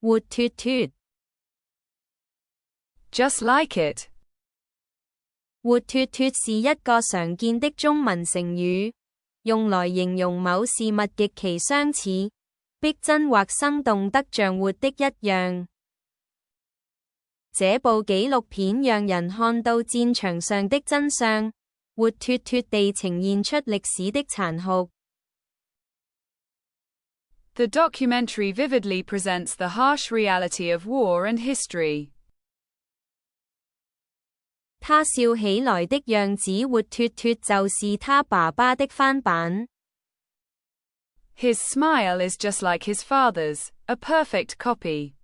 活脫脫 Just like it. 活脫脫是一個常見的中文成語，用來形容某事物極其相似，逼真或生動得像活的一樣。這部紀錄片讓人看到戰場上的真相，活脫脫地呈現出歷史的殘酷。The documentary vividly presents the harsh reality of war and history. 他笑起來的樣子活脫脫就是他爸爸的翻版。His smile is just like his father's, a perfect copy.